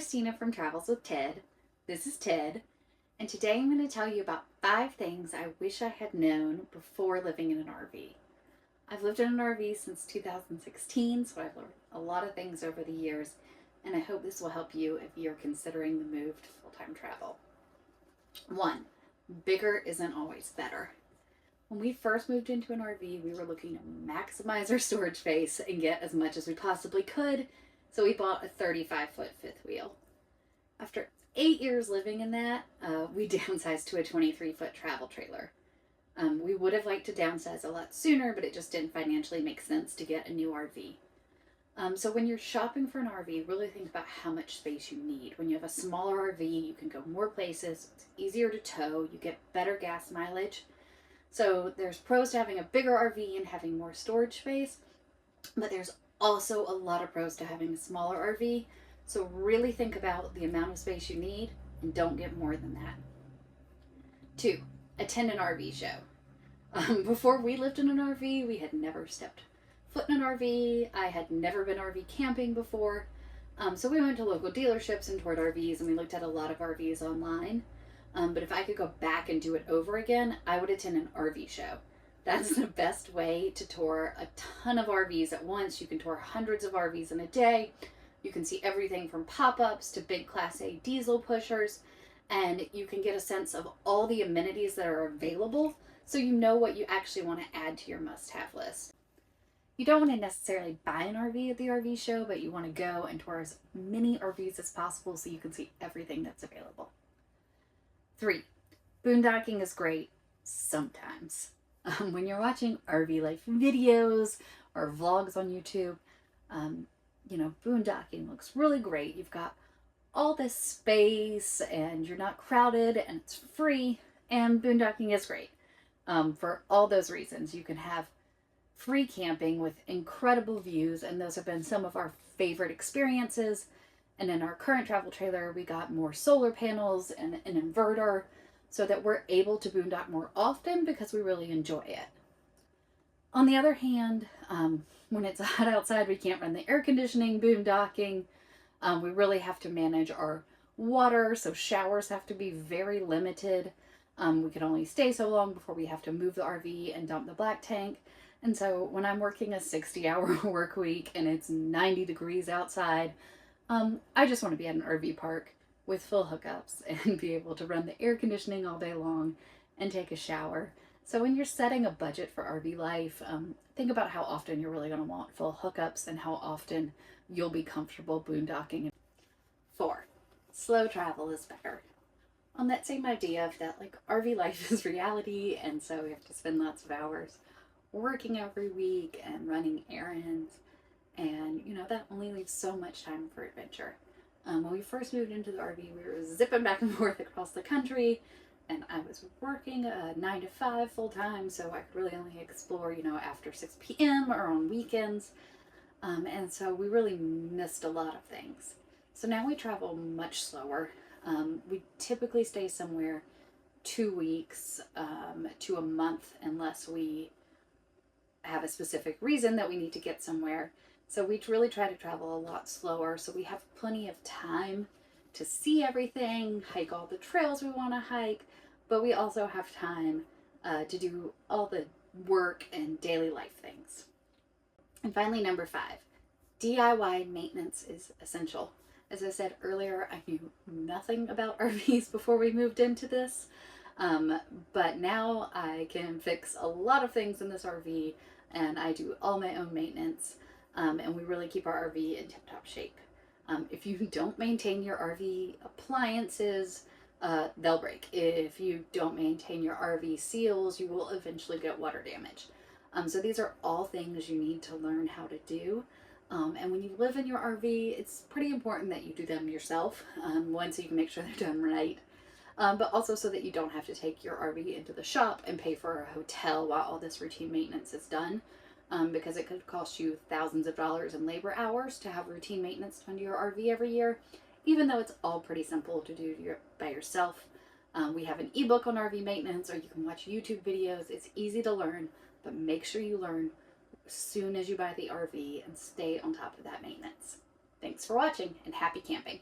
Christina from Travels with Ted. This is Ted, and today I'm going to tell you about 5 things I wish I had known before living in an RV. I've lived in an RV since 2016, so I've learned a lot of things over the years, and I hope this will help you if you're considering the move to full-time travel. 1. Bigger isn't always better. When we first moved into an RV, we were looking to maximize our storage space and get as much as we possibly could, so we bought a 35-foot fifth wheel. After 8 years living in that, we downsized to a 23-foot travel trailer. We would have liked to downsize a lot sooner, but it just didn't financially make sense to get a new RV. So when you're shopping for an RV, really think about how much space you need. When you have a smaller RV, you can go more places, it's easier to tow, you get better gas mileage. So there's pros to having a bigger RV and having more storage space, but there's also a lot of pros to having a smaller RV. So really think about the amount of space you need and don't get more than that. 2, attend an RV show. Before we lived in an RV, we had never stepped foot in an RV. I had never been RV camping before. So we went to local dealerships and toured RVs, and we looked at a lot of RVs online. But if I could go back and do it over again, I would attend an RV show. That's the best way to tour a ton of RVs at once. You can tour hundreds of RVs in a day. You can see everything from pop-ups to big Class A diesel pushers, and you can get a sense of all the amenities that are available so you know what you actually want to add to your must-have list. You don't want to necessarily buy an RV at the RV show, but you want to go and tour as many RVs as possible so you can see everything that's available. 3, boondocking is great sometimes. When you're watching RV life videos or vlogs on YouTube, boondocking looks really great. You've got all this space and you're not crowded and it's free, and boondocking is great. For all those reasons, you can have free camping with incredible views, and those have been some of our favorite experiences. And in our current travel trailer, we got more solar panels and an inverter so that we're able to boondock more often because we really enjoy it. On the other hand, when it's hot outside, we can't run the air conditioning boondocking. We really have to manage our water, so showers have to be very limited. We can only stay so long before we have to move the RV and dump the black tank. And so when I'm working a 60-hour work week and it's 90 degrees outside, I just want to be at an RV park with full hookups and be able to run the air conditioning all day long and take a shower. So when you're setting a budget for RV life, think about how often you're really going to want full hookups and how often you'll be comfortable boondocking. 4, slow travel is better. On that same idea of that, RV life is reality, and so we have to spend lots of hours working every week and running errands, and that only leaves so much time for adventure. When we first moved into the RV, we were zipping back and forth across the country, and I was working a 9 to 5 full time, so I could really only explore after 6 p.m. or on weekends, and so we really missed a lot of things. So now we travel much slower. We typically stay somewhere 2 weeks to a month unless we have a specific reason that we need to get somewhere. So we really try to travel a lot slower so we have plenty of time to see everything, hike all the trails we want to hike, but we also have time to do all the work and daily life things. And finally, number 5, DIY maintenance is essential. As I said earlier, I knew nothing about RVs before we moved into this, but now I can fix a lot of things in this RV, and I do all my own maintenance, and we really keep our RV in tip-top shape. If you don't maintain your RV appliances, they'll break. If you don't maintain your RV seals, you will eventually get water damage. So these are all things you need to learn how to do. And when you live in your RV, it's pretty important that you do them yourself. One, so you can make sure they're done right, but also so that you don't have to take your RV into the shop and pay for a hotel while all this routine maintenance is done, because it could cost you thousands of dollars in labor hours to have routine maintenance done to your RV every year, even though it's all pretty simple to do by yourself. We have an ebook on RV maintenance, or you can watch YouTube videos. It's easy to learn, but make sure you learn as soon as you buy the RV and stay on top of that maintenance. Thanks for watching, and happy camping.